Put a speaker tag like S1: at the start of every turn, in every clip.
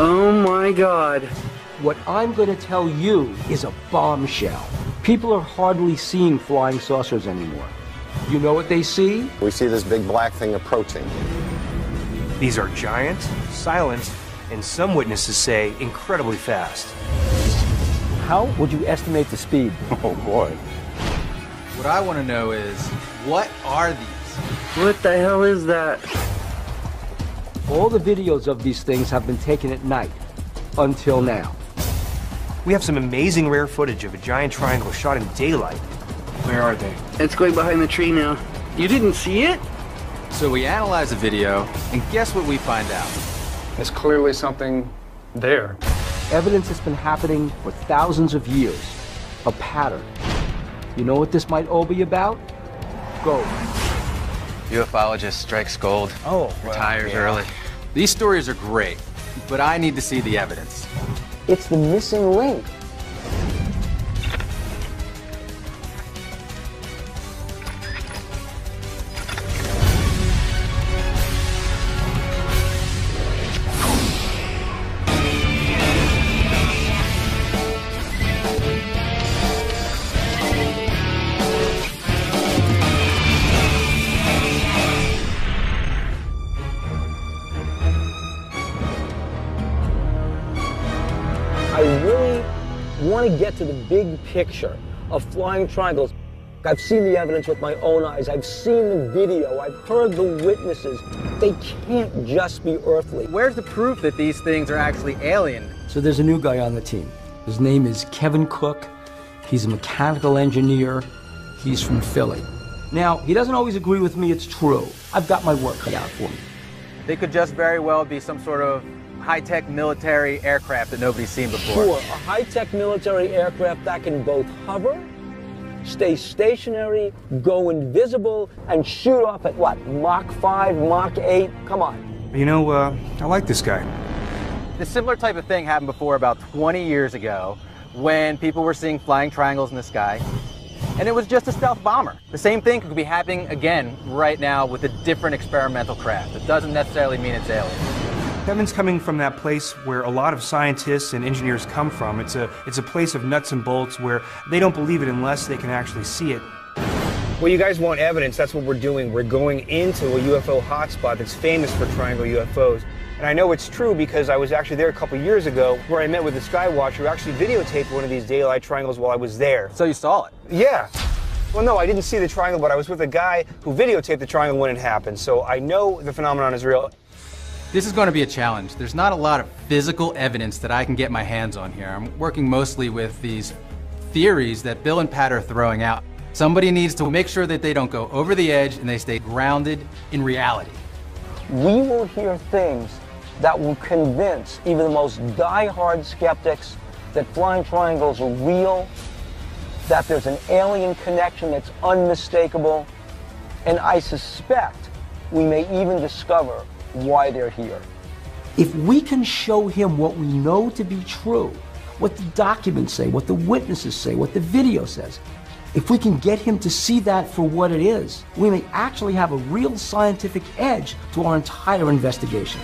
S1: Oh my God.
S2: What I'm going to tell you is a bombshell. People are hardly seeing flying saucers anymore. You know what they see?
S3: We see this big black thing approaching.
S4: These are giant, silent, and some witnesses say incredibly fast.
S2: How would you estimate the speed?
S3: Oh boy.
S5: What I want to know is, what are these?
S1: What the hell is that?
S2: All the videos of these things have been taken at night, until now.
S4: We have some amazing rare footage of a giant triangle shot in daylight. Where are they?
S1: It's going behind the tree now. You didn't see it?
S5: So we analyze the video, and guess what we find out?
S6: There's clearly something there.
S2: Evidence that's been happening for thousands of years. A pattern. You know what this might all be about? Gold.
S7: Ufologist strikes gold.
S5: Oh,
S7: retires early.
S5: These stories are great, but I need to see the evidence.
S2: It's the missing link. I really want to get to the big picture of flying triangles. I've seen the evidence with my own eyes. I've seen the video. I've heard the witnesses. They can't just be earthly.
S5: Where's the proof that these things are actually alien?
S2: So there's a new guy on the team. His name is Kevin Cook. He's a mechanical engineer. He's from Philly. Now, he doesn't always agree with me, it's true. I've got my work cut out for me.
S5: They could just very well be some sort of high-tech military aircraft that nobody's seen before.
S2: Sure, a high-tech military aircraft that can both hover, stay stationary, go invisible, and shoot off at what, Mach 5, Mach 8? Come on.
S4: You know, I like this guy.
S5: This similar type of thing happened before about 20 years ago when people were seeing flying triangles in the sky, and it was just a stealth bomber. The same thing could be happening again right now with a different experimental craft. It doesn't necessarily mean it's alien.
S4: Kevin's coming from that place where a lot of scientists and engineers come from. It's a place of nuts and bolts where they don't believe it unless they can actually see it.
S8: Well, you guys want evidence. That's what we're doing. We're going into a UFO hotspot that's famous for triangle UFOs. And I know it's true because I was actually there a couple years ago where I met with the Skywatcher who actually videotaped one of these daylight triangles while I was there.
S5: So you saw it?
S8: Yeah. Well, no, I didn't see the triangle, but I was with a guy who videotaped the triangle when it happened. So I know the phenomenon is real.
S5: This is going to be a challenge. There's not a lot of physical evidence that I can get my hands on here. I'm working mostly with these theories that Bill and Pat are throwing out. Somebody needs to make sure that they don't go over the edge and they stay grounded in reality.
S2: We will hear things that will convince even the most die-hard skeptics that flying triangles are real, that there's an alien connection that's unmistakable, and I suspect we may even discover why they're here. If we can show him what we know to be true, what the documents say, what the witnesses say, what the video says, if we can get him to see that for what it is, we may actually have a real scientific edge to our entire investigation.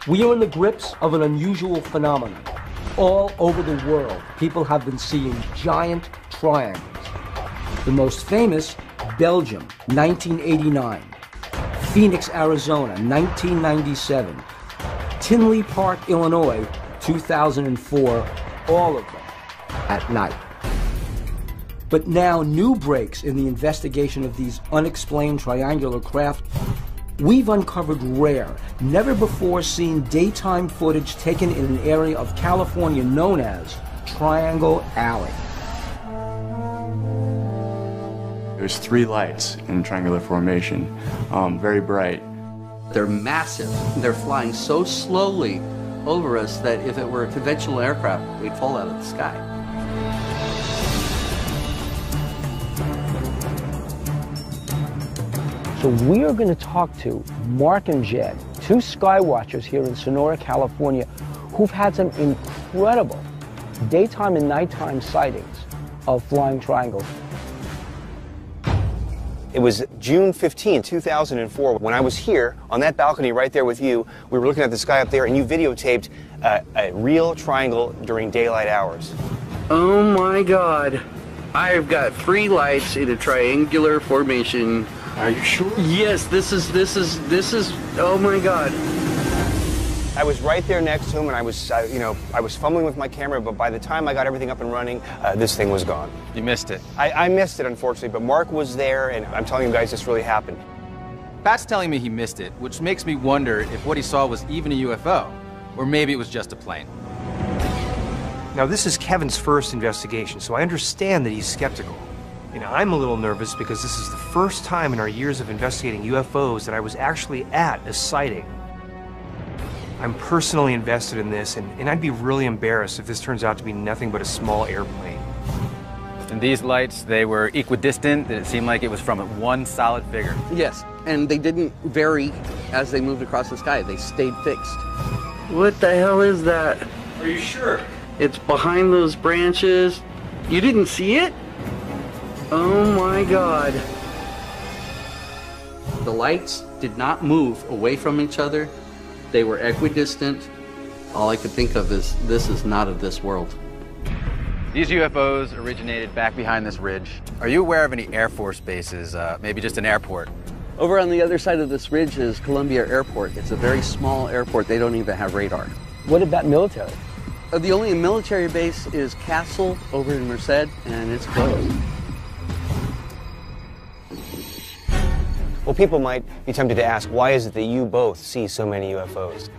S2: We are in the grips of an unusual phenomenon. All over the world, people have been seeing giant triangles. The most famous, Belgium, 1989. Phoenix, Arizona, 1997. Tinley Park, Illinois, 2004. All of them at night. But now new breaks in the investigation of these unexplained triangular craft. We've uncovered rare, never before seen daytime footage taken in an area of California known as Triangle Alley.
S9: There's 3 lights in triangular formation, very bright.
S10: They're massive. They're flying so slowly over us that if it were a conventional aircraft, we'd fall out of the sky.
S2: So we are going to talk to Mark and Jed, 2 skywatchers here in Sonora, California, who've had some incredible daytime and nighttime sightings of flying triangles.
S8: It was June 15, 2004, when I was here on that balcony right there with you. We were looking at the sky up there, and you videotaped a real triangle during daylight hours.
S1: Oh my God. I've got 3 lights in a triangular formation.
S6: Are you sure?
S1: Yes, this is, oh my God.
S8: I was right there next to him, and I was fumbling with my camera, but by the time I got everything up and running, this thing was gone.
S7: You missed it.
S8: I missed it, unfortunately, but Mark was there, and I'm telling you guys, this really happened.
S5: Pat's telling me he missed it, which makes me wonder if what he saw was even a UFO, or maybe it was just a plane.
S4: Now, this is Kevin's first investigation, so I understand that he's skeptical. I'm a little nervous because this is the first time in our years of investigating UFOs that I was actually at a sighting. I'm personally invested in this, and I'd be really embarrassed if this turns out to be nothing but a small airplane.
S5: And these lights, they were equidistant, and it seemed like it was from one solid figure.
S10: Yes, and they didn't vary as they moved across the sky. They stayed fixed.
S1: What the hell is that?
S4: Are you sure?
S1: It's behind those branches. You didn't see it? Oh my God.
S10: The lights did not move away from each other. They were equidistant. All I could think of is, this is not of this world.
S5: These UFOs originated back behind this ridge. Are you aware of any Air Force bases, maybe just an airport?
S10: Over on the other side of this ridge is Columbia Airport. It's a very small airport. They don't even have radar.
S2: What about military?
S10: The only military base is Castle over in Merced, and it's closed.
S8: Well, people might be tempted to ask, why is it that you both see so many UFOs?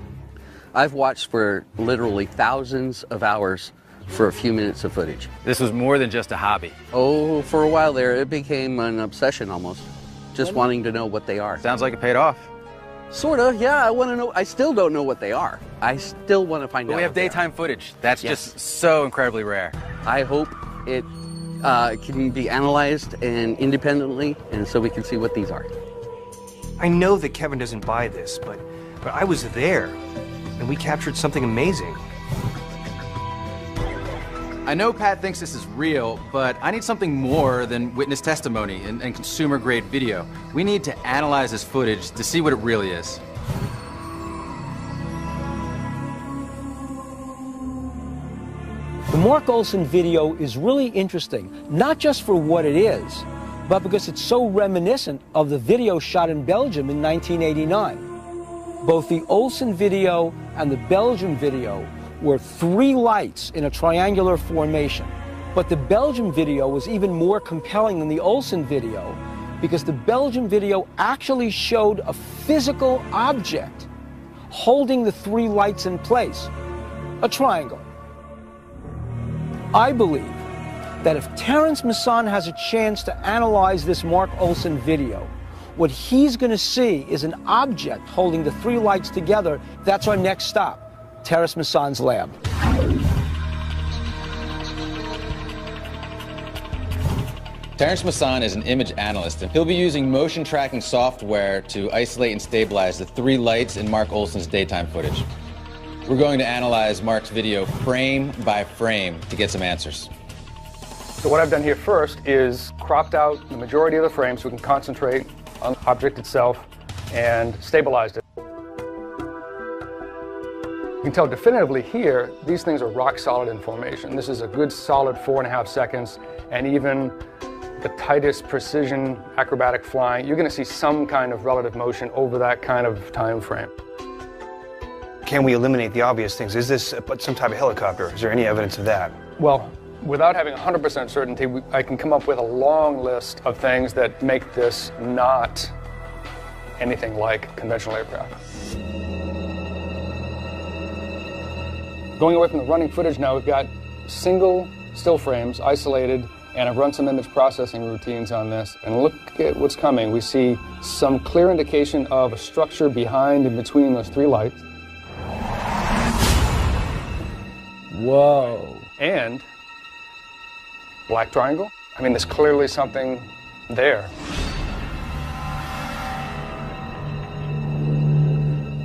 S10: I've watched for literally thousands of hours for a few minutes of footage.
S5: This was more than just a hobby.
S10: Oh, for a while there, it became an obsession almost. Just wanting to know what they are.
S5: Sounds like it paid off.
S10: Sorta, yeah, I want to know. I still don't know what they are. I still want to find out.
S5: But we have daytime footage. That's just so incredibly rare.
S10: I hope it can be analyzed and independently, and so we can see what these are.
S4: I know that Kevin doesn't buy this, but I was there, and we captured something amazing.
S5: I know Pat thinks this is real, but I need something more than witness testimony and consumer-grade video. We need to analyze this footage to see what it really is.
S2: The Mark Olson video is really interesting, not just for what it is, but because it's so reminiscent of the video shot in Belgium in 1989. Both the Olson video and the Belgium video were 3 lights in a triangular formation. But the Belgium video was even more compelling than the Olson video because the Belgium video actually showed a physical object holding the 3 lights in place, a triangle. I believe that if Terence Masson has a chance to analyze this Mark Olson video, what he's going to see is an object holding the 3 lights together. That's our next stop. Terence Masson's lab.
S5: Terence Masson is an image analyst, and he'll be using motion tracking software to isolate and stabilize the 3 lights in Mark Olson's daytime footage. We're going to analyze Mark's video frame by frame to get some answers.
S6: So what I've done here first is cropped out the majority of the frame so we can concentrate on the object itself and stabilized it. You can tell definitively here, these things are rock solid in formation. This is a good solid 4.5 seconds, and even the tightest precision acrobatic flying, you're going to see some kind of relative motion over that kind of time frame.
S8: Can we eliminate the obvious things? Is this some type of helicopter? Is there any evidence of that?
S6: Well, without having 100% certainty, I can come up with a long list of things that make this not anything like conventional aircraft. Going away from the running footage now, we've got single still frames, isolated, and I've run some image processing routines on this. And look at what's coming. We see some clear indication of a structure behind and between those 3 lights.
S2: Whoa.
S6: And black triangle. I mean, there's clearly something there.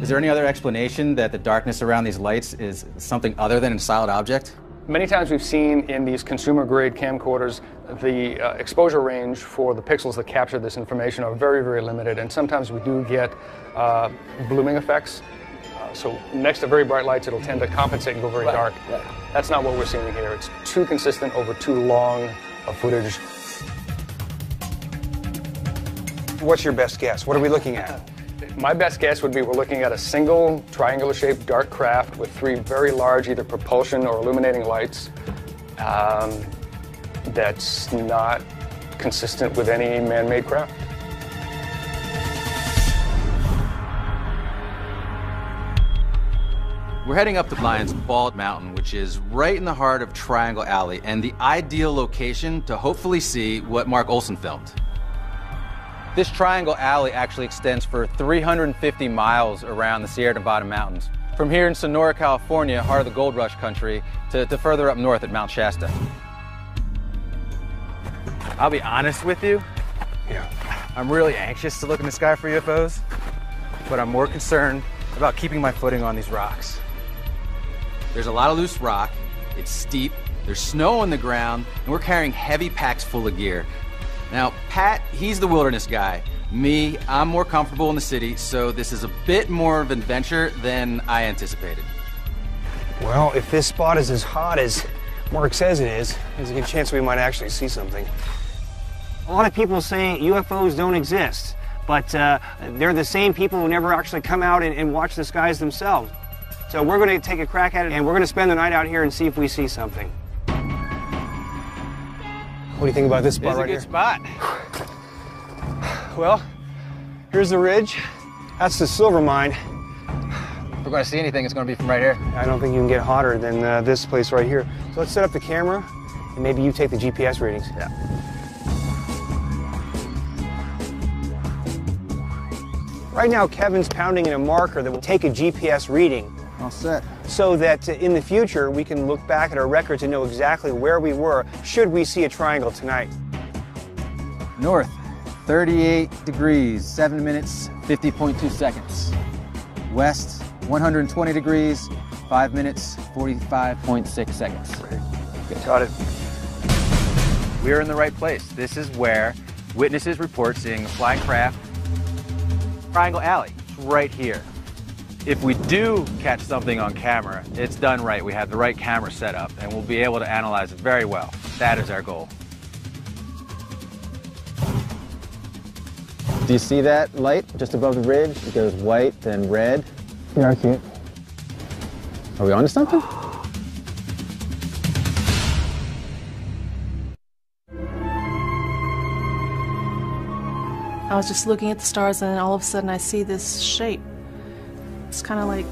S5: Is there any other explanation that the darkness around these lights is something other than a solid object?
S6: Many times we've seen in these consumer-grade camcorders, the exposure range for the pixels that capture this information are very, very limited, and sometimes we do get blooming effects. So next to very bright lights, it'll tend to compensate and go very dark.
S2: Right.
S6: That's not what we're seeing here. It's too consistent over too long of footage.
S8: What's your best guess? What are we looking at?
S6: My best guess would be we're looking at a single triangular-shaped dark craft with three very large either propulsion or illuminating lights that's not consistent with any man-made craft.
S5: We're heading up to Lion's Bald Mountain, which is right in the heart of Triangle Alley, and the ideal location to hopefully see what Mark Olson filmed. This Triangle Alley actually extends for 350 miles around the Sierra Nevada mountains. From here in Sonora, California, heart of the gold rush country, to further up north at Mount Shasta. I'll be honest with you.
S8: Yeah.
S5: I'm really anxious to look in the sky for UFOs, but I'm more concerned about keeping my footing on these rocks. There's a lot of loose rock, it's steep, there's snow on the ground, and we're carrying heavy packs full of gear. Now, Pat, he's the wilderness guy. Me, I'm more comfortable in the city, so this is a bit more of an adventure than I anticipated.
S8: Well, if this spot is as hot as Mark says it is, there's a good chance we might actually see something. A lot of people say UFOs don't exist, but they're the same people who never actually come out and watch the skies themselves. So we're going to take a crack at it, and we're going to spend the night out here and see if we see something. What do you think about this spot right here?
S5: It's a good spot.
S8: Well, here's the ridge. That's the silver mine.
S5: If we're going to see anything, it's going to be from right here.
S8: I don't think you can get hotter than this place right here. So let's set up the camera, and maybe you take the GPS readings.
S5: Yeah.
S8: Right now, Kevin's pounding in a marker that will take a GPS reading.
S5: All set.
S8: So that in the future, we can look back at our records and know exactly where we were should we see a triangle tonight.
S5: North, 38 degrees, 7 minutes, 50.2 seconds. West, 120 degrees, 5 minutes, 45.6 seconds.
S8: Got it.
S5: We're in the right place. This is where witnesses report seeing a flying craft. Triangle Alley, right here. If we do catch something on camera, it's done right. We have the right camera set up, and we'll be able to analyze it very well. That is our goal.
S7: Do you see that light just above the ridge? It goes white, then red.
S8: Yeah, I see it.
S7: Are we onto something?
S11: I was just looking at the stars, and then all of a sudden I see this shape. It's kind of like...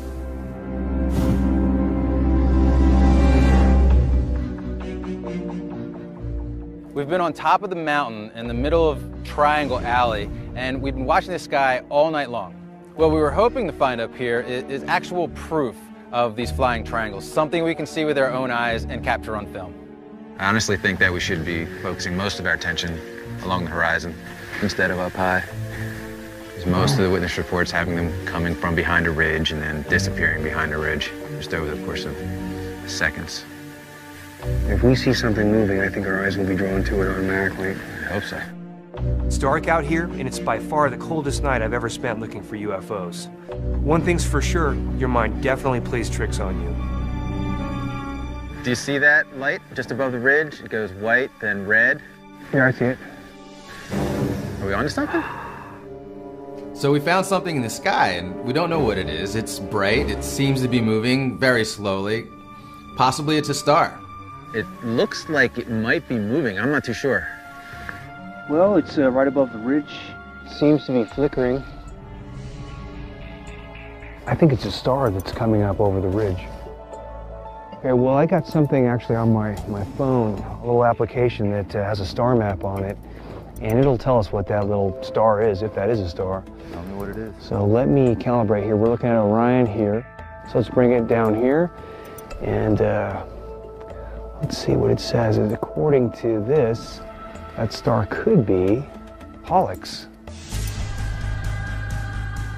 S5: We've been on top of the mountain in the middle of Triangle Alley, and we've been watching the sky all night long. What we were hoping to find up here is actual proof of these flying triangles, something we can see with our own eyes and capture on film.
S7: I honestly think that we should be focusing most of our attention along the horizon instead of up high. Because most of the witness reports having them coming from behind a ridge and then disappearing behind a ridge just over the course of seconds.
S8: If we see something moving, I think our eyes will be drawn to it automatically.
S7: I hope so.
S4: It's dark out here, and it's by far the coldest night I've ever spent looking for UFOs. One thing's for sure, your mind definitely plays tricks on you.
S7: Do you see that light just above the ridge? It goes white, then red.
S8: Yeah, I see it.
S7: Are we onto something?
S5: So we found something in the sky, and we don't know what it is. It's bright, it seems to be moving very slowly. Possibly it's a star.
S7: It looks like it might be moving. I'm not too sure.
S8: Well, it's right above the ridge. Seems to be flickering. I think it's a star that's coming up over the ridge. Okay, well, I got something actually on my phone, a little application that has a star map on it, and it'll tell us what that little star is, if that is a star.
S5: Tell me what it is.
S8: So let me calibrate here. We're looking at Orion here. So let's bring it down here, and let's see what it says. According to this, that star could be Pollux.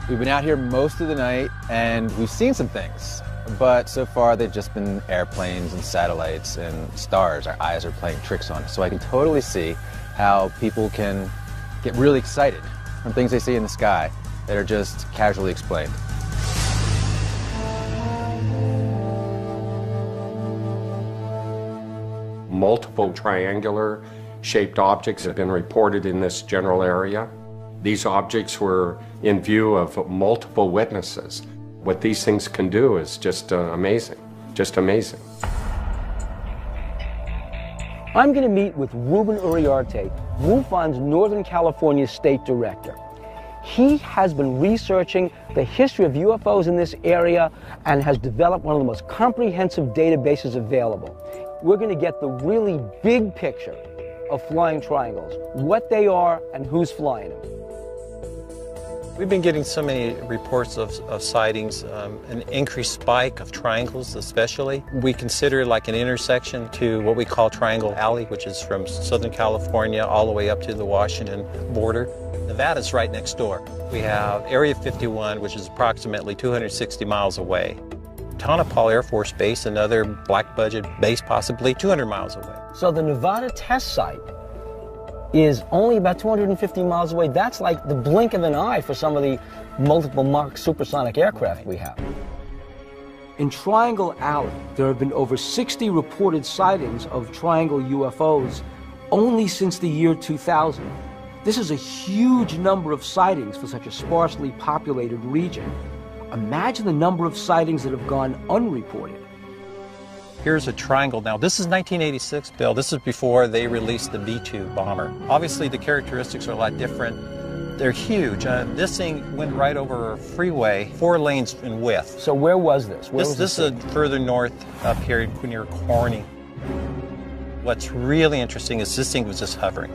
S5: We've been out here most of the night, and we've seen some things. but so far they've just been airplanes and satellites and stars. Our eyes are playing tricks on us. So I can totally see how people can get really excited from things they see in the sky that are just casually explained.
S12: Multiple triangular shaped objects have been reported in this general area. These objects were in view of multiple witnesses. What these things can do is just amazing, just amazing.
S2: I'm going to meet with Ruben Uriarte, MUFON's Northern California State Director. He has been researching the history of UFOs in this area and has developed one of the most comprehensive databases available. We're going to get the really big picture of flying triangles, what they are and who's flying them.
S13: We've been getting so many reports of sightings, an increased spike of triangles especially. We consider like an intersection to what we call Triangle Alley, which is from Southern California all the way up to the Washington border. Nevada's right next door. We have Area 51, which is approximately 260 miles away. Tonopah Air Force Base, another black budget base, possibly 200 miles away.
S2: So the Nevada test site is only about 250 miles away. That's like the blink of an eye for some of the multiple Mach supersonic aircraft we have. In Triangle Alley, there have been over 60 reported sightings of triangle UFOs only since the year 2000. This is a huge number of sightings for such a sparsely populated region. Imagine the number of sightings that have gone unreported.
S13: Here's a triangle. Now, this is 1986, Bill. This is before they released the B-2 bomber. Obviously, the characteristics are a lot different. They're huge. This thing went right over a freeway, 4 lanes in width.
S2: So where was this?
S13: This is further north up here near Corning. What's really interesting is this thing was just hovering.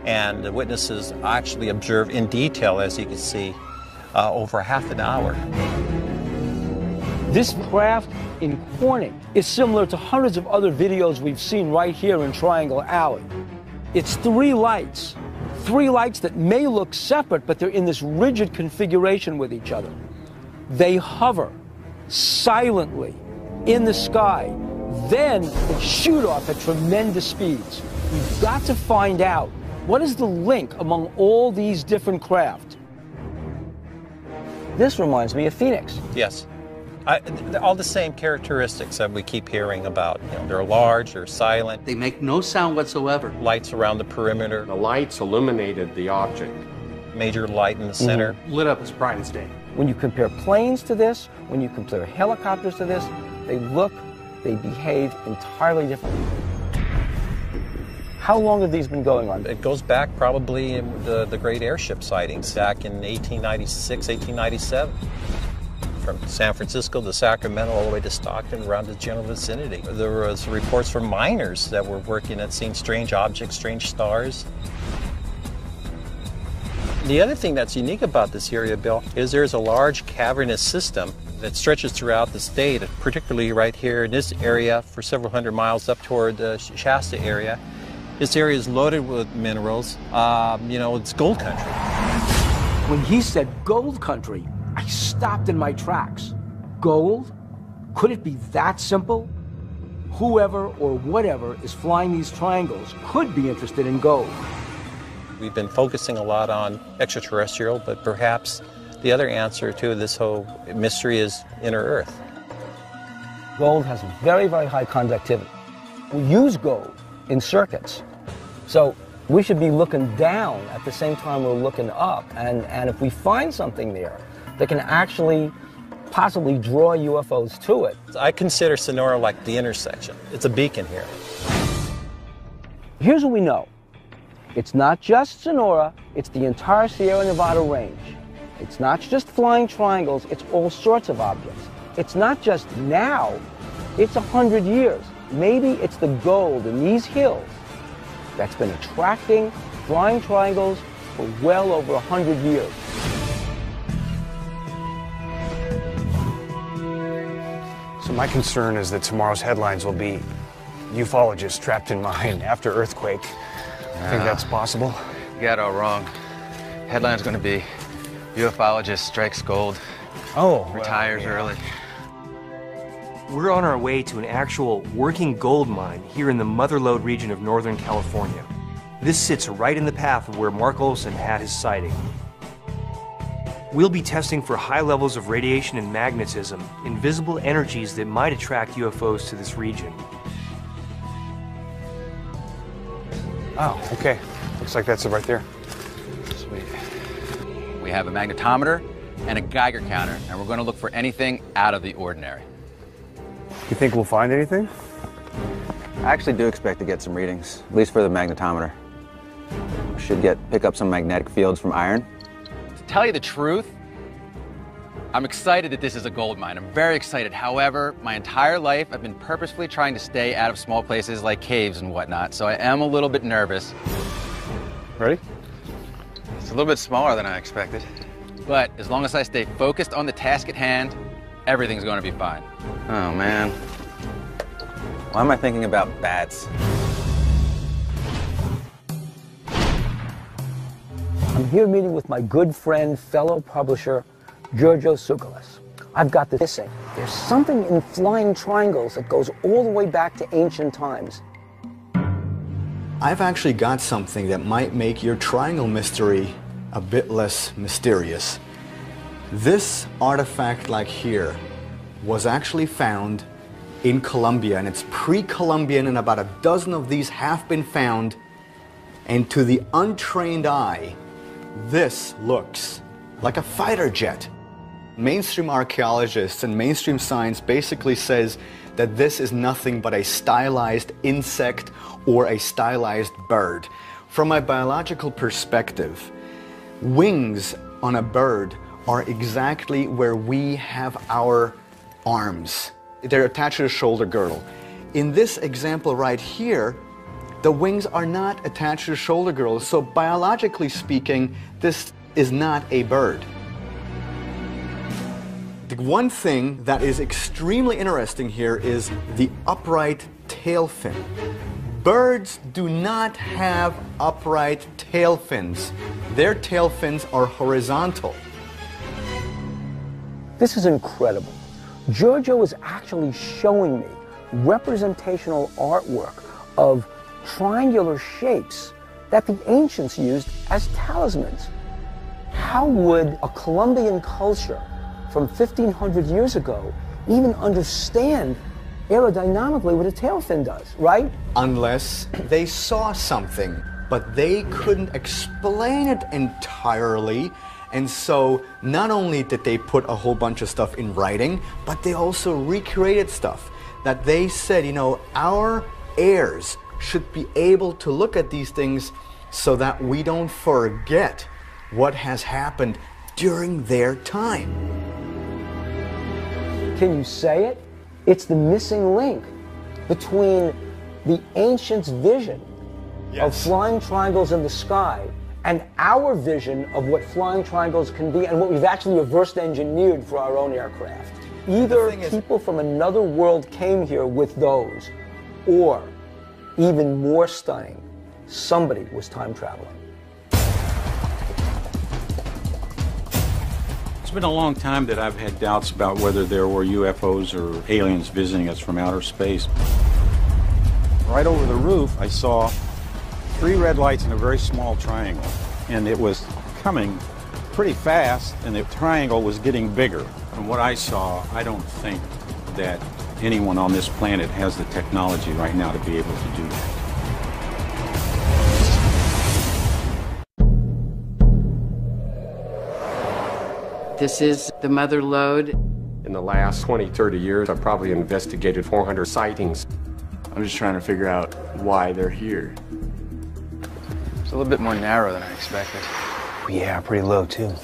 S13: And the witnesses actually observed in detail, as you can see, over half an hour.
S2: This craft in Corning is similar to hundreds of other videos we've seen right here in Triangle Alley. It's 3 lights that may look separate, but they're in this rigid configuration with each other. They hover silently in the sky, then they shoot off at tremendous speeds. We've got to find out what is the link among all these different craft. This reminds me of Phoenix.
S13: Yes. All the same characteristics that we keep hearing about. You know, they're large, they're silent.
S10: They make no sound whatsoever.
S13: Lights around the perimeter.
S12: The lights illuminated the object.
S13: Major light in the center.
S10: Lit up as bright as day.
S2: When you compare planes to this, when you compare helicopters to this, they behave entirely differently. How long have these been going on?
S13: It goes back probably in the great airship sightings back in 1896, 1897. From San Francisco to Sacramento, all the way to Stockton, around the general vicinity. There was reports from miners that were working at seeing strange objects, strange stars. The other thing that's unique about this area, Bill, is there's a large cavernous system that stretches throughout the state, particularly right here in this area for several hundred miles up toward the Shasta area. This area is loaded with minerals. You know, it's gold country.
S2: When he said gold country, I stopped in my tracks. Gold? Could it be that simple? Whoever or whatever is flying these triangles could be interested in gold.
S13: We've been focusing a lot on extraterrestrial, but perhaps the other answer to this whole mystery is inner Earth.
S2: Gold has very, very high conductivity. We use gold in circuits. So we should be looking down at the same time we're looking up. And if we find something there that can actually possibly draw UFOs to it.
S13: I consider Sonora like the intersection. It's a beacon here.
S2: Here's what we know. It's not just Sonora, it's the entire Sierra Nevada range. It's not just flying triangles, it's all sorts of objects. It's not just now, it's 100 years. Maybe it's the gold in these hills that's been attracting flying triangles for well over 100 years.
S8: So my concern is that tomorrow's headlines will be ufologists trapped in mine after earthquake. I think that's possible.
S7: You got it all wrong. Headline's going to be ufologist strikes gold.
S8: Oh,
S7: retires early.
S4: We're on our way to an actual working gold mine here in the Mother Lode region of Northern California. This sits right in the path of where Mark Olson had his sighting. We'll be testing for high levels of radiation and magnetism, invisible energies that might attract UFOs to this region.
S8: Oh, okay. Looks like that's it right there. Sweet.
S5: We have a magnetometer and a Geiger counter, and we're going to look for anything out of the ordinary.
S8: You think we'll find anything?
S5: I actually do expect to get some readings, at least for the magnetometer. I should pick up some magnetic fields from iron. To tell you the truth, I'm excited that this is a gold mine. I'm very excited. However, my entire life I've been purposefully trying to stay out of small places like caves and whatnot, so I am a little bit nervous.
S8: Ready?
S5: It's a little bit smaller than I expected. But as long as I stay focused on the task at hand, everything's going to be fine. Oh, man. Why am I thinking about bats?
S2: I'm here meeting with my good friend, fellow publisher, Giorgio Tsoukalos. I've got this missing. There's something in flying triangles that goes all the way back to ancient times.
S14: I've actually got something that might make your triangle mystery a bit less mysterious. This artifact, like here, was actually found in Colombia, and it's pre-Columbian, and about a dozen of these have been found, and to the untrained eye, this looks like a fighter jet. Mainstream archaeologists and mainstream science basically says that this is nothing but a stylized insect or a stylized bird. From a biological perspective, wings on a bird are exactly where we have our arms. They're attached to the shoulder girdle. In this example right here, the wings are not attached to the shoulder girdle, so biologically speaking, this is not a bird. The one thing that is extremely interesting here is the upright tail fin. Birds do not have upright tail fins. Their tail fins are horizontal.
S2: This is incredible. Giorgio is actually showing me representational artwork of triangular shapes that the ancients used as talismans. How would a Colombian culture from 1500 years ago even understand aerodynamically what a tail fin does, right?
S14: Unless they saw something, but they couldn't explain it entirely. And so not only did they put a whole bunch of stuff in writing, but they also recreated stuff that they said, you know, our heirs should be able to look at these things so that we don't forget what has happened during their time.
S2: Can you say it? It's the missing link between the ancients' vision of flying triangles in the sky and our vision of what flying triangles can be and what we've actually reverse engineered for our own aircraft. Either people from another world came here with those, or, even more stunning, somebody was time traveling.
S15: It's been a long time that I've had doubts about whether there were UFOs or aliens visiting us from outer space. Right over the roof, I saw 3 red lights in a very small triangle, and it was coming pretty fast, and the triangle was getting bigger. From what I saw, I don't think that anyone on this planet has the technology right now to be able to do that.
S16: This is the Mother Lode.
S12: In the last 20, 30 years, I've probably investigated 400 sightings.
S9: I'm just trying to figure out why they're here.
S5: It's a little bit more narrow than I expected.
S8: Yeah, pretty low too.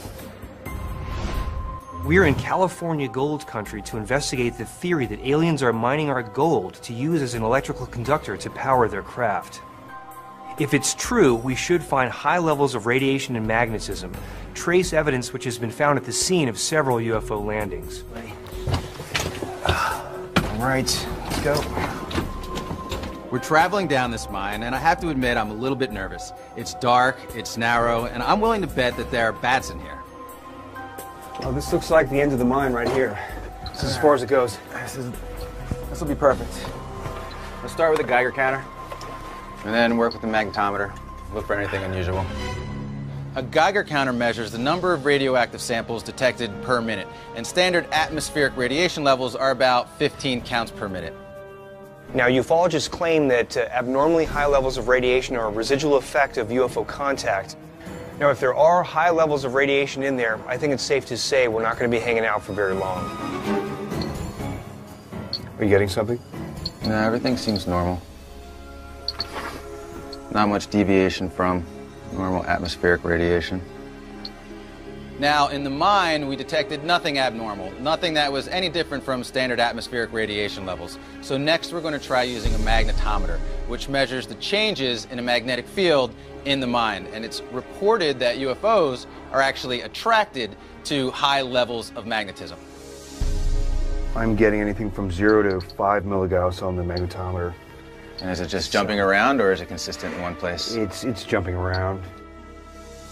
S4: We're in California gold country to investigate the theory that aliens are mining our gold to use as an electrical conductor to power their craft. If it's true, we should find high levels of radiation and magnetism, trace evidence which has been found at the scene of several UFO landings.
S8: All right, let's go.
S5: We're traveling down this mine, and I have to admit I'm a little bit nervous. It's dark, it's narrow, and I'm willing to bet that there are bats in here.
S8: Oh, this looks like the end of the mine right here. This is as far as it goes.
S5: This will be perfect. Let's start with a Geiger counter, and then work with the magnetometer. Look for anything unusual. A Geiger counter measures the number of radioactive samples detected per minute, and standard atmospheric radiation levels are about 15 counts per minute.
S8: Now, ufologists claim that abnormally high levels of radiation are a residual effect of UFO contact. Now, if there are high levels of radiation in there, I think it's safe to say we're not going to be hanging out for very long. Are you getting something?
S5: No, everything seems normal. Not much deviation from normal atmospheric radiation. Now, in the mine, we detected nothing abnormal, nothing that was any different from standard atmospheric radiation levels. So next, we're going to try using a magnetometer, which measures the changes in a magnetic field in the mine. And it's reported that UFOs are actually attracted to high levels of magnetism.
S8: I'm getting anything from 0 to 5 milligauss on the magnetometer.
S5: And is it just jumping around, or is it consistent in one place?
S8: It's jumping around.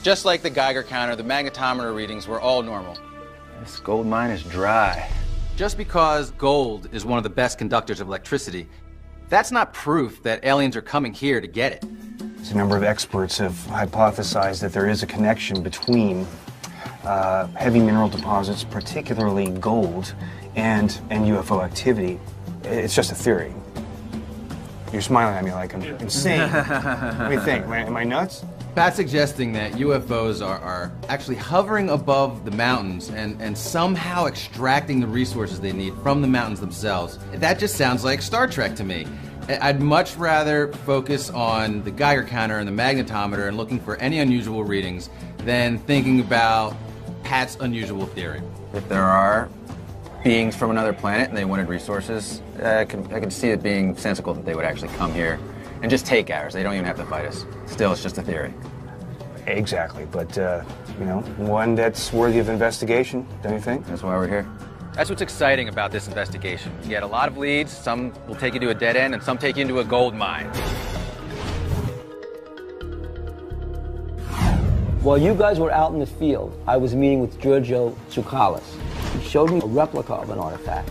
S5: Just like the Geiger counter, the magnetometer readings were all normal. This gold mine is dry. Just because gold is one of the best conductors of electricity, that's not proof that aliens are coming here to get it.
S8: A number of experts have hypothesized that there is a connection between heavy mineral deposits, particularly gold, and UFO activity. It's just a theory. You're smiling at me like I'm insane. What do you think? Am I nuts?
S5: Pat's suggesting that UFOs are actually hovering above the mountains and somehow extracting the resources they need from the mountains themselves. That just sounds like Star Trek to me. I'd much rather focus on the Geiger counter and the magnetometer and looking for any unusual readings than thinking about Pat's unusual theory. If there are beings from another planet and they wanted resources, I can see it being sensible that they would actually come here and just take ours. They don't even have to fight us. Still, it's just a theory.
S8: Exactly, but, you know, one that's worthy of investigation, don't you think?
S5: That's why we're here. That's what's exciting about this investigation. You get a lot of leads, some will take you to a dead end, and some take you into a gold mine.
S2: While you guys were out in the field, I was meeting with Giorgio Tsoukalis. He showed me a replica of an artifact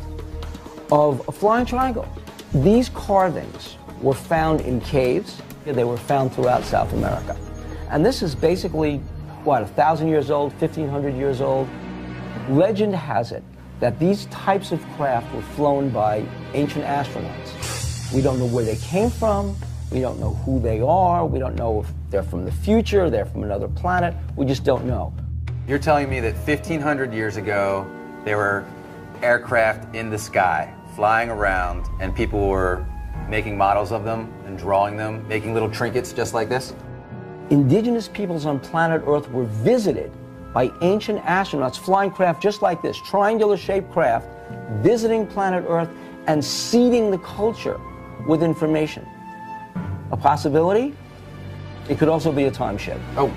S2: of a flying triangle. These carvings were found in caves. They were found throughout South America. And this is basically, what, 1,000 years old, 1,500 years old? Legend has it that these types of craft were flown by ancient astronauts. We don't know where they came from. We don't know who they are. We don't know if they're from the future, they're from another planet. We just don't know.
S5: You're telling me that 1,500 years ago, there were aircraft in the sky, flying around, and people were making models of them and drawing them, making little trinkets just like this?
S2: Indigenous peoples on planet Earth were visited by ancient astronauts flying craft just like this, triangular-shaped craft, visiting planet Earth and seeding the culture with information. A possibility? It could also be a time ship.
S5: Oh.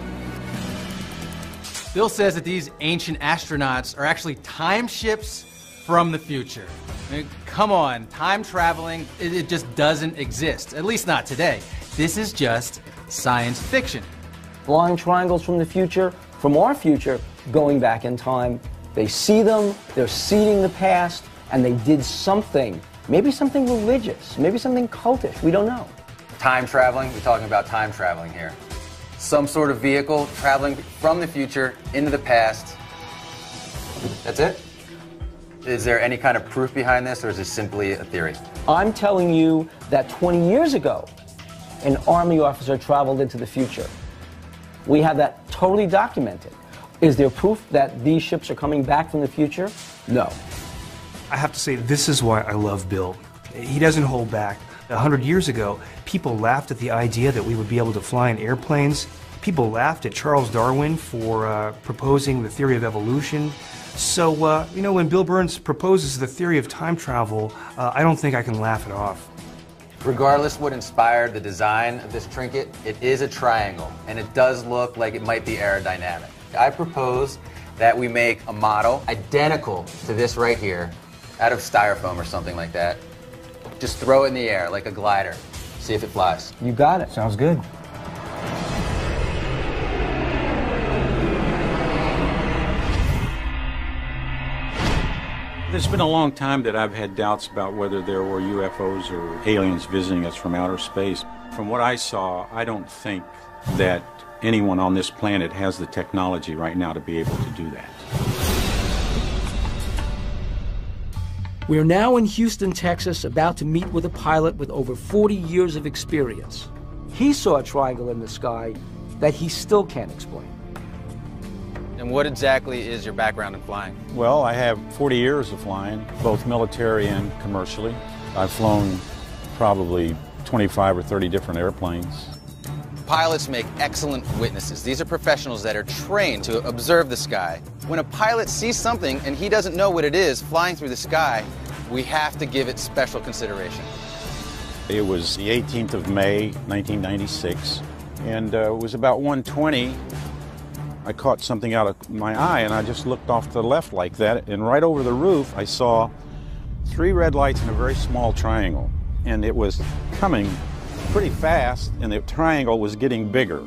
S5: Bill says that these ancient astronauts are actually time ships from the future. I mean, come on, time traveling, it just doesn't exist, at least not today. This is just science fiction.
S2: Flying triangles from the future, from our future, going back in time. They see them, they're seeding the past, and they did something, maybe something religious, maybe something cultish, we don't know.
S5: Time traveling, we're talking about time traveling here. Some sort of vehicle traveling from the future into the past. That's it? Is there any kind of proof behind this, or is this simply a theory?
S2: I'm telling you that 20 years ago, an Army officer traveled into the future. We have that totally documented. Is there proof that these ships are coming back from the future? No.
S8: I have to say, this is why I love Bill. He doesn't hold back. 100 years ago, people laughed at the idea that we would be able to fly in airplanes. People laughed at Charles Darwin for proposing the theory of evolution. So, you know, when Bill Burns proposes the theory of time travel, I don't think I can laugh it off.
S5: Regardless what inspired the design of this trinket, it is a triangle, and it does look like it might be aerodynamic. I propose that we make a model identical to this right here, out of styrofoam or something like that. Just throw it in the air like a glider. See if it flies.
S2: You got it.
S8: Sounds good.
S15: There's been a long time that I've had doubts about whether there were UFOs or aliens visiting us from outer space. From what I saw, I don't think that anyone on this planet has the technology right now to be able to do that.
S2: We're now in Houston, Texas, about to meet with a pilot with over 40 years of experience. He saw a triangle in the sky that he still can't explain.
S5: And what exactly is your background in flying?
S15: Well, I have 40 years of flying, both military and commercially. I've flown probably 25 or 30 different airplanes.
S5: Pilots make excellent witnesses. These are professionals that are trained to observe the sky. When a pilot sees something and he doesn't know what it is flying through the sky, we have to give it special consideration.
S15: It was the 18th of May, 1996, and it was about 1:20. I caught something out of my eye, and I just looked off to the left like that, and right over the roof, I saw 3 red lights in a very small triangle, and it was coming pretty fast, and the triangle was getting bigger.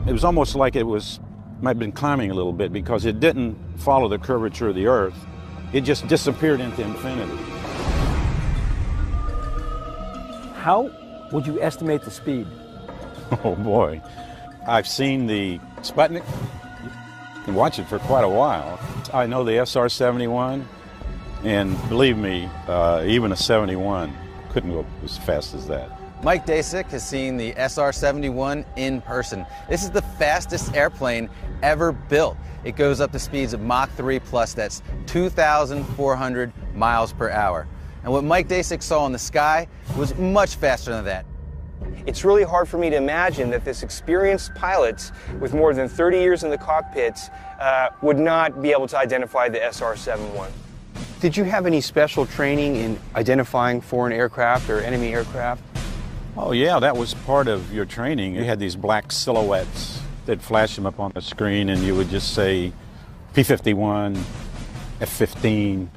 S15: It was almost like it might have been climbing a little bit because it didn't follow the curvature of the Earth. It just disappeared into infinity.
S2: How would you estimate the speed?
S15: Oh boy. I've seen the Sputnik and watched it for quite a while. I know the SR-71, and believe me, even a 71 couldn't go as fast as that.
S5: Mike Dasick has seen the SR-71 in person. This is the fastest airplane ever built. It goes up to speeds of Mach 3 plus, that's 2,400 miles per hour. And what Mike Dasick saw in the sky was much faster than that.
S8: It's really hard for me to imagine that this experienced pilots with more than 30 years in the cockpits would not be able to identify the SR-71. Did you have any special training in identifying foreign aircraft or enemy aircraft?
S15: Oh yeah, that was part of your training. You had these black silhouettes. They'd flash them up on the screen, and you would just say P-51, F-15.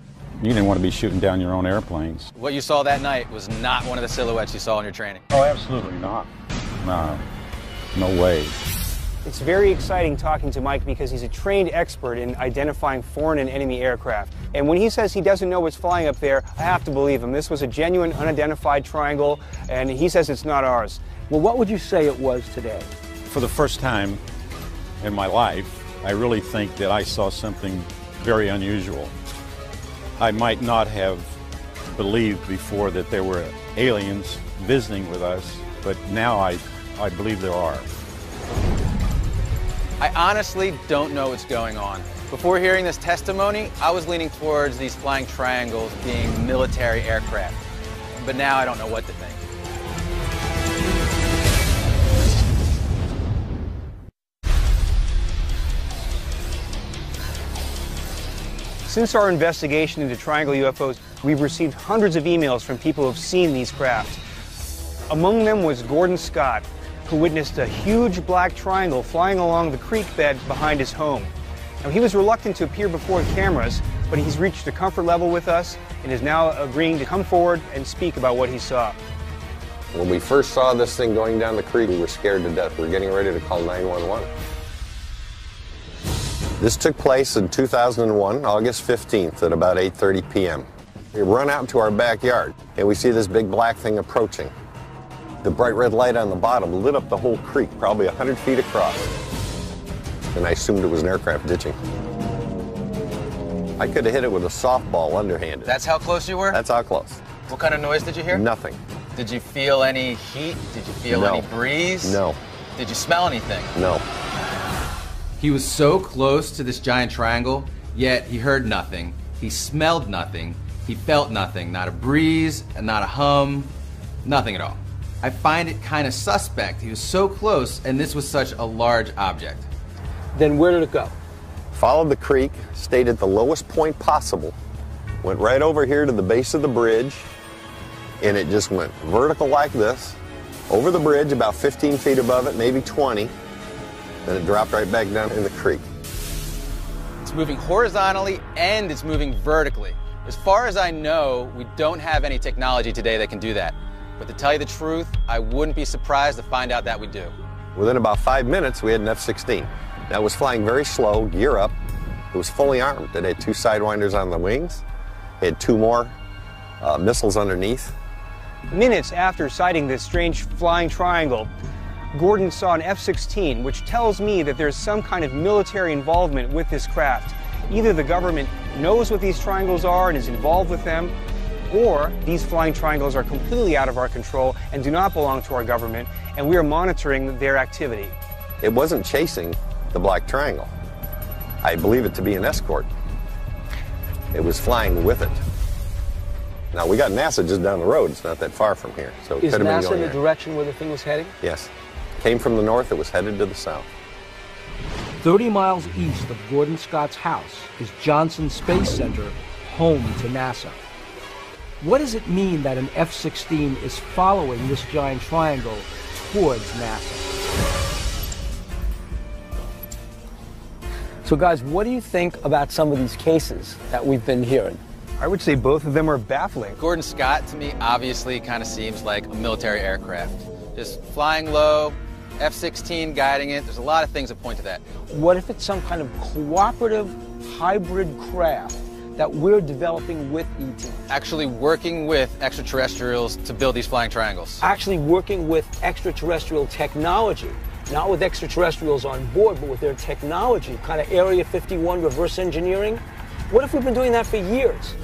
S15: You didn't want to be shooting down your own airplanes.
S5: What you saw that night was not one of the silhouettes you saw in your training.
S15: Oh, absolutely not. No way.
S8: It's very exciting talking to Mike because he's a trained expert in identifying foreign and enemy aircraft. And when he says he doesn't know what's flying up there, I have to believe him. This was a genuine unidentified triangle, and he says it's not ours.
S2: Well, what would you say it was today?
S15: For the first time in my life, I really think that I saw something very unusual. I might not have believed before that there were aliens visiting with us, but now I believe there are.
S5: I honestly don't know what's going on. Before hearing this testimony, I was leaning towards these flying triangles being military aircraft. But now I don't know what to think.
S8: Since our investigation into triangle UFOs, we've received hundreds of emails from people who have seen these craft. Among them was Gordon Scott, who witnessed a huge black triangle flying along the creek bed behind his home. Now, he was reluctant to appear before cameras, but he's reached a comfort level with us and is now agreeing to come forward and speak about what he saw.
S3: When we first saw this thing going down the creek, we were scared to death. We were getting ready to call 911. This took place in 2001, August 15th at about 8:30 p.m. We run out to our backyard and we see this big black thing approaching. The bright red light on the bottom lit up the whole creek, probably 100 feet across. And I assumed it was an aircraft ditching. I could have hit it with a softball underhanded.
S5: That's how close you were?
S3: That's how close.
S5: What kind of noise did you hear?
S3: Nothing.
S5: Did you feel any heat? Did you feel any breeze?
S3: No.
S5: Did you smell anything?
S3: No.
S5: He was so close to this giant triangle, yet he heard nothing. He smelled nothing. He felt nothing. Not a breeze, not a hum, nothing at all. I find it kind of suspect. He was so close, and this was such a large object.
S2: Then where did it go?
S3: Followed the creek, stayed at the lowest point possible, went right over here to the base of the bridge, and it just went vertical like this, over the bridge about 15 feet above it, maybe 20, then it dropped right back down in the creek.
S5: It's moving horizontally and it's moving vertically. As far as I know, we don't have any technology today that can do that. But to tell you the truth, I wouldn't be surprised to find out that we do.
S3: Within about 5 minutes, we had an F-16. That was flying very slow, gear up, It was fully armed. It had 2 sidewinders on the wings. It had 2 more missiles underneath.
S8: Minutes after sighting this strange flying triangle, Gordon saw an F-16, which tells me that there's some kind of military involvement with this craft. Either the government knows what these triangles are and is involved with them, or these flying triangles are completely out of our control and do not belong to our government, and we are monitoring their activity.
S3: It wasn't chasing the black triangle. I believe it to be an escort. It was flying with it. Now, we got NASA just down the road. It's not that far from here. So it
S2: Is
S3: could have been
S2: NASA
S3: going
S2: in the
S3: there.
S2: direction where the thing was heading?
S3: Yes. Came from the north. It was headed to the south.
S2: 30 miles east of Gordon Scott's house is Johnson Space Center, home to NASA. What does it mean that an F-16 is following this giant triangle towards NASA? So guys, what do you think about some of these cases that we've been hearing?
S8: I would say both of them are baffling.
S5: Gordon Scott, to me, obviously kind of seems like a military aircraft. Just flying low, F-16 guiding it. There's a lot of things that point to that.
S2: What if it's some kind of cooperative hybrid craft that we're developing with ET?
S5: Actually working with extraterrestrials to build these flying triangles.
S2: Actually working with extraterrestrial technology, not with extraterrestrials on board, but with their technology, kind of Area 51 reverse engineering. What if we've been doing that for years?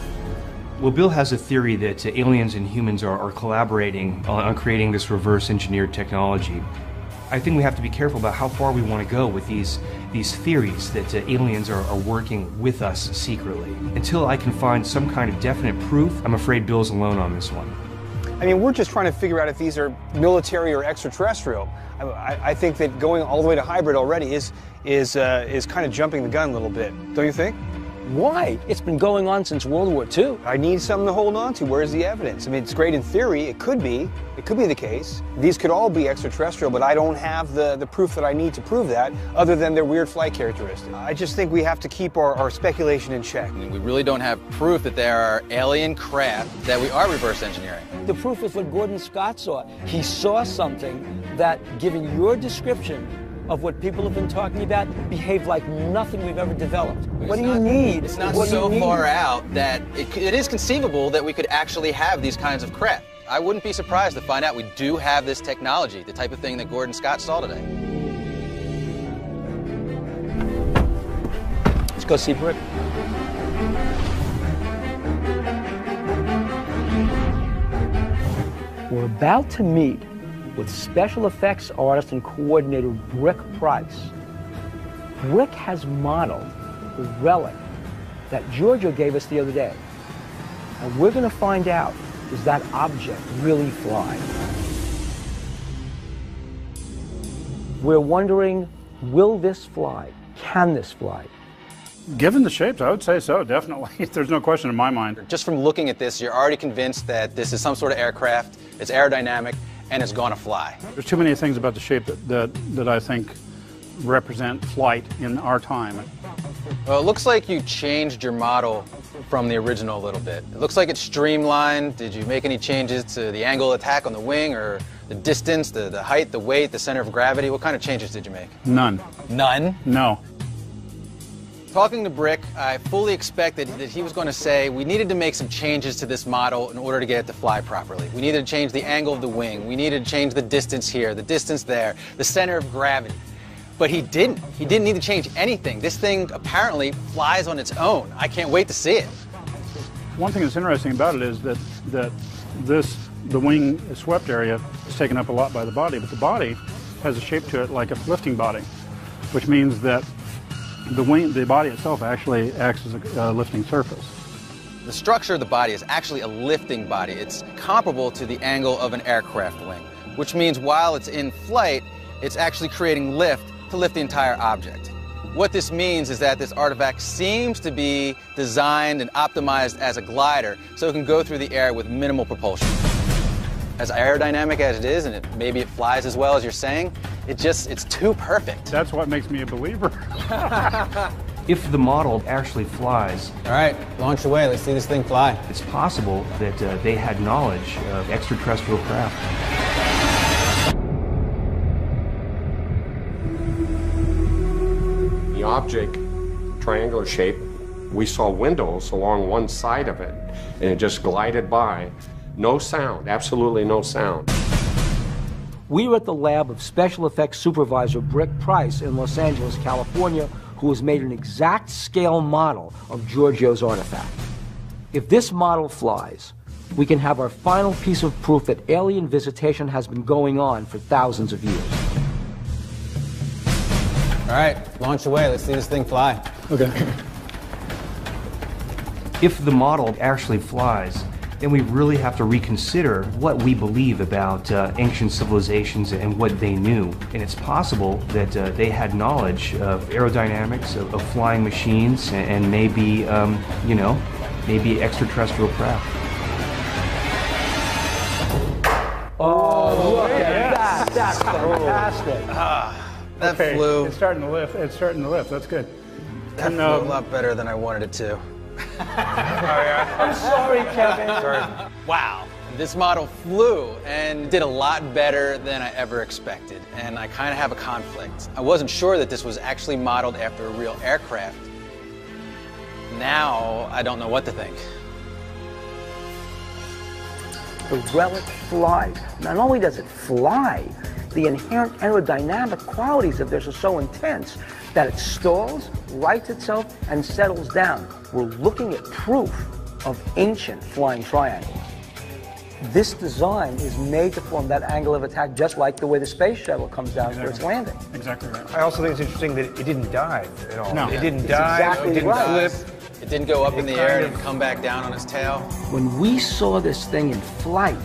S4: Well, Bill has a theory that aliens and humans are collaborating on creating this reverse engineered technology. I think we have to be careful about how far we want to go with these theories that aliens are working with us secretly. Until I can find some kind of definite proof, I'm afraid Bill's alone on this one.
S8: I mean, we're just trying to figure out if these are military or extraterrestrial. I think that going all the way to hybrid already is kind of jumping the gun a little bit, don't you think?
S2: Why? It's been going on since World War II.
S8: I need something to hold on to. Where's the evidence? I mean, it's great in theory. It could be the case. These could all be extraterrestrial, but I don't have the proof that I need to prove that, other than their weird flight characteristics. I just think we have to keep our speculation in check.
S5: I mean, we really don't have proof that there are alien craft that we are reverse engineering.
S2: The proof is what Gordon Scott saw. He saw something that, given your description of what people have been talking about, behaved like nothing we've ever developed. What do you need?
S5: It's not so far out that it is conceivable that we could actually have these kinds of craft. I wouldn't be surprised to find out we do have this technology, the type of thing that Gordon Scott saw today.
S2: Let's go see Brick. We're about to meet with special effects artist and coordinator Brick Price. Brick has modeled the relic that Giorgio gave us the other day. And we're going to find out, does that object really fly? We're wondering, will this fly? Can this fly?
S15: Given the shapes, I would say so, definitely. There's no question in my mind.
S5: Just from looking at this, you're already convinced that this is some sort of aircraft, it's aerodynamic, and it's going to fly.
S15: There's too many things about the shape that I think represent flight in our time.
S5: Well, it looks like you changed your model from the original a little bit. It looks like it's streamlined. Did you make any changes to the angle of attack on the wing, or the distance, the height, the weight, the center of gravity? What kind of changes did you make?
S15: None.
S5: None?
S15: No.
S5: Talking to Brick, I fully expected that he was going to say we needed to make some changes to this model in order to get it to fly properly. We needed to change the angle of the wing. We needed to change the distance here, the distance there, the center of gravity. But he didn't. He didn't need to change anything. This thing apparently flies on its own. I can't wait to see it.
S15: One thing that's interesting about it is that the wing swept area is taken up a lot by the body, but the body has a shape to it like a lifting body, which means that the body itself actually acts as a lifting surface.
S5: The structure of the body is actually a lifting body. It's comparable to the angle of an aircraft wing, which means while it's in flight, it's actually creating lift to lift the entire object. What this means is that this artifact seems to be designed and optimized as a glider, so it can go through the air with minimal propulsion. As aerodynamic as it is, and maybe it flies as well as you're saying, it's too perfect.
S15: That's what makes me a believer.
S4: If the model actually flies...
S5: All right, launch away. Let's see this thing fly.
S4: It's possible that they had knowledge of extraterrestrial craft.
S12: The object triangular shape. We saw windows along one side of it, and it just glided by. No sound, absolutely no sound.
S2: We were at the lab of special effects supervisor Brick Price in Los Angeles, California, who has made an exact scale model of Giorgio's artifact. If this model flies, we can have our final piece of proof that alien visitation has been going on for thousands of years.
S5: All right, launch away. Let's see this thing fly.
S6: Okay.
S4: If the model actually flies, then we really have to reconsider what we believe about ancient civilizations and what they knew. And it's possible that they had knowledge of aerodynamics, of flying machines, and maybe, you know, maybe extraterrestrial craft.
S2: Oh, look at that. That's fantastic.
S5: That flew.
S17: It's starting to lift. It's starting to lift. That's good.
S5: That flew a lot better than I wanted it to.
S2: I'm sorry, Kevin.
S5: Sorry. Wow. This model flew and did a lot better than I ever expected. And I kind of have a conflict. I wasn't sure that this was actually modeled after a real aircraft. Now, I don't know what to think.
S2: The relic flies. Not only does it fly, the inherent aerodynamic qualities of this are so intense that it stalls, rights itself, and settles down. We're looking at proof of ancient flying triangles. This design is made to form that angle of attack just like the way the space shuttle comes down for its landing.
S17: Exactly right.
S8: I also think it's interesting that it didn't dive at all.
S17: No.
S8: It didn't
S2: It's
S8: dive,
S2: exactly
S8: it didn't
S2: right.
S8: flip.
S5: It didn't go up in the air and come back down on its tail.
S2: When we saw this thing in flight,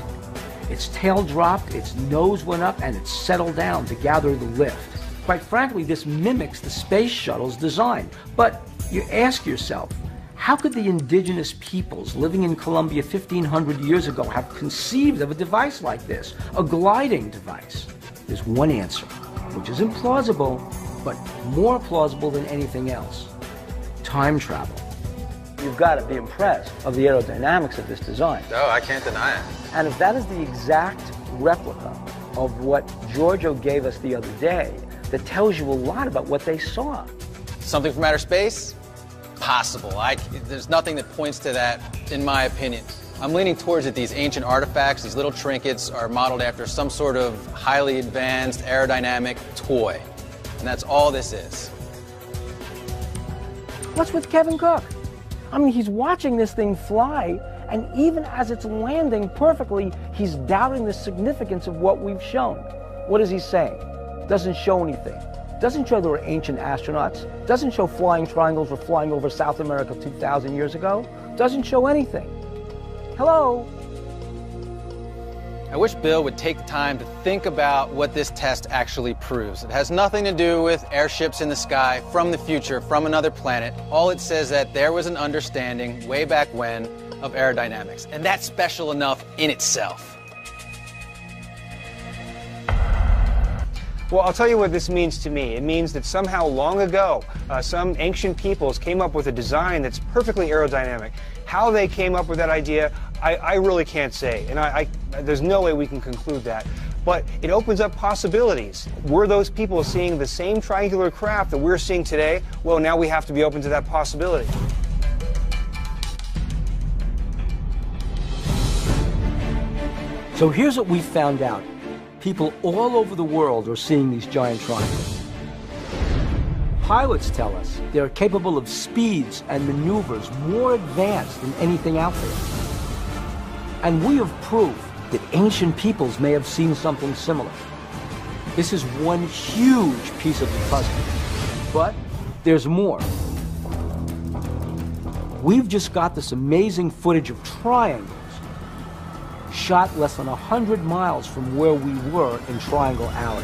S2: its tail dropped, its nose went up, and it settled down to gather the lift. Quite frankly, this mimics the space shuttle's design. But you ask yourself, how could the indigenous peoples living in Colombia 1,500 years ago have conceived of a device like this, a gliding device? There's one answer, which is implausible, but more plausible than anything else. Time travel. You've got to be impressed of the aerodynamics of this design.
S5: Oh, I can't deny it.
S2: And if that is the exact replica of what Giorgio gave us the other day, that tells you a lot about what they saw.
S5: Something from outer space? Possible. There's nothing that points to that, in my opinion. I'm leaning towards that these ancient artifacts, these little trinkets, are modeled after some sort of highly advanced aerodynamic toy. And that's all this is.
S2: What's with Kevin Cook? I mean, he's watching this thing fly, and even as it's landing perfectly, he's doubting the significance of what we've shown. What is he saying? Doesn't show anything. Doesn't show there were ancient astronauts. Doesn't show flying triangles were flying over South America 2,000 years ago. Doesn't show anything. Hello?
S5: I wish Bill would take the time to think about what this test actually proves. It has nothing to do with airships in the sky from the future, from another planet. All it says that there was an understanding way back when of aerodynamics, and that's special enough in itself.
S8: Well, I'll tell you what this means to me. It means that somehow long ago, some ancient peoples came up with a design that's perfectly aerodynamic. How they came up with that idea, I really can't say, and there's no way we can conclude that. But it opens up possibilities. Were those people seeing the same triangular craft that we're seeing today? Well, now we have to be open to that possibility.
S2: So here's what we found out. People all over the world are seeing these giant triangles. Pilots tell us they're capable of speeds and maneuvers more advanced than anything out there. And we have proof that ancient peoples may have seen something similar. This is one huge piece of the puzzle. But there's more. We've just got this amazing footage of triangles shot less than 100 miles from where we were in Triangle Alley.